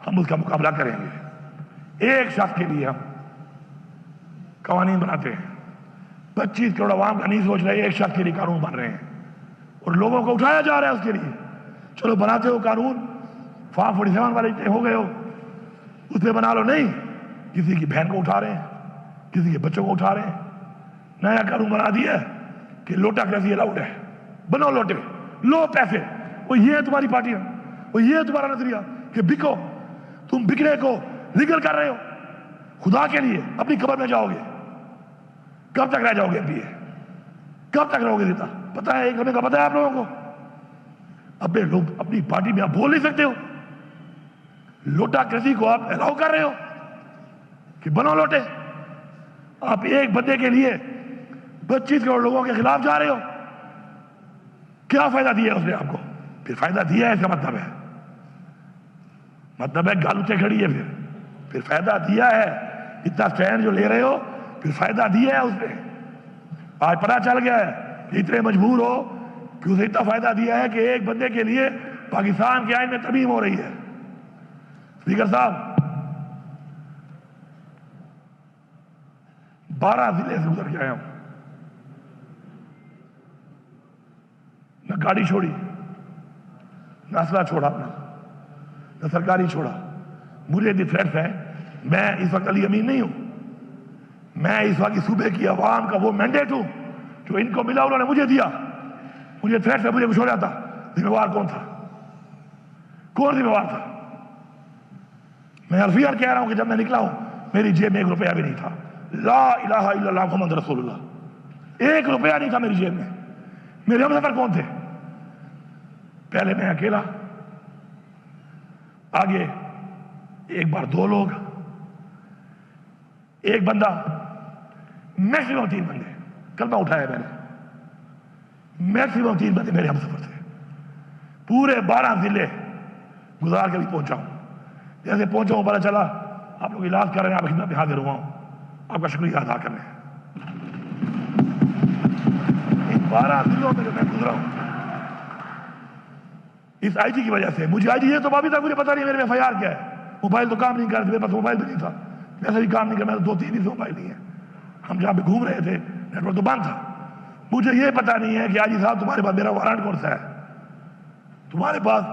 ہم اس کا مقابلہ کریں گے۔ ایک شخص کے لیے ہم قوانین بناتے ہیں، 25 کروڑ عوام کا نہیں سوچ رہے، ایک شخص کے لیے قانون بن رہے ہیں اور لوگوں کو اٹھایا جا رہا ہے اس کے لیے۔ چلو بناتے ہو قانون، فارم 47 والے ہو گئے ہو، اس پہ بنا لو۔ نہیں، کسی کی بہن کو اٹھا رہے ہیں، کسی کے بچوں کو اٹھا رہے ہیں۔ نیا قانون بنا دیا کہ لوٹا کیسی الاؤڈ ہے، بنو لوٹے، لو پیسے۔ وہ یہ ہے تمہاری پارٹی، وہ یہ ہے تمہارا نظریہ کہ بکو، تم بکنے کو لیگل کر رہے ہو۔ خدا کے لیے اپنی قبر میں جاؤ گے، کب تک رہ جاؤ گے؟ کب تک رہو گے زندہ؟ پتہ ہے، ایک ہونے کا پتہ ہے آپ لوگوں کو؟ اپنے لوگ اپنی پارٹی میں آپ بول نہیں سکتے ہو، لوٹا کسی کو آپ الاؤ کر رہے ہو کہ بنو لوٹے۔ آپ ایک بندے کے لیے 25 کروڑ لوگوں کے خلاف جا رہے ہو۔ کیا فائدہ دیا ہے اس نے آپ کو؟ پھر فائدہ دیا ہے، اس کا مطلب ہے گالوتے کھڑی ہے۔ پھر فائدہ دیا ہے، اتنا سٹینڈ جو لے رہے ہو، پھر فائدہ دیا ہے اس نے۔ آج پتہ چل گیا ہے کہ اتنے مجبور ہو کہ اسے اتنا فائدہ دیا ہے کہ ایک بندے کے لیے پاکستان کے آئین میں ترمیم ہو رہی ہے۔ اسپیکر صاحب، 12 ضلع سے گزر کے آیا ہوں، نہ گاڑی چھوڑی، نہ اسلحہ چھوڑا اپنا، نہ سرکاری چھوڑا۔ مجھے دی تھریٹس ہے، میں اس وقت علی امین نہیں ہوں، میں اس وقت صوبے کی عوام کا وہ مینڈیٹ ہوں جو ان کو ملا، انہوں نے مجھے دیا۔ مجھے تھریٹس ہے، مجھے کچھ ہو جاتا، ذمہ وار کون تھا؟ کون ذمہ وار تھا؟ میں الفیار کہہ رہا ہوں کہ جب میں نکلا ہوں میری جیب میں 1 روپیہ بھی نہیں تھا۔ لا الہ الا اللہ محمد رسول اللہ، 1 روپیہ نہیں تھا میری جیب میں۔ میرے ہم سفر کون تھے؟ پہلے میں اکیلا، آگے ایک بار 2 لوگ، ایک بندہ، میکسیمم 3 بندے۔ کل میں اٹھایا میں نے، میکسیمم 3 بندے میرے ہم سفر تھے۔ پورے 12 ضلع گزار کے بھی پہنچا ہوں۔ جیسے پہنچا ہوں پتہ چلا آپ لوگ علاج کر رہے ہیں، آپ خدمت میں حاضر ہوا ہوں، آپ کا شکریہ ادا کرنے۔ ان 12 ضلعوں میں جو میں گزرا ہوں، اس آئی جی کی وجہ سے، مجھے آئی جی یہ تو ابھی تک مجھے پتا نہیں میرے میں FIR کیا ہے۔ موبائل تو کام نہیں کر رہے، میرے پاس موبائل بھی نہیں تھا، ویسے بھی کام نہیں کر رہا، 2-3 دن سے موبائل نہیں ہے۔ ہم جہاں پہ گھوم رہے تھے نیٹ ورک تو بند تھا۔ مجھے یہ پتا نہیں ہے کہ آئی جی صاحب تمہارے پاس میرا وارنٹ کون سا ہے، تمہارے پاس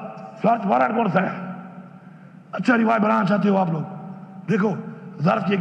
سرچ وارنٹ کون سا ہے۔ اچھا روایت بنانا چاہتے ہو آپ لوگ، دیکھو ظرف کی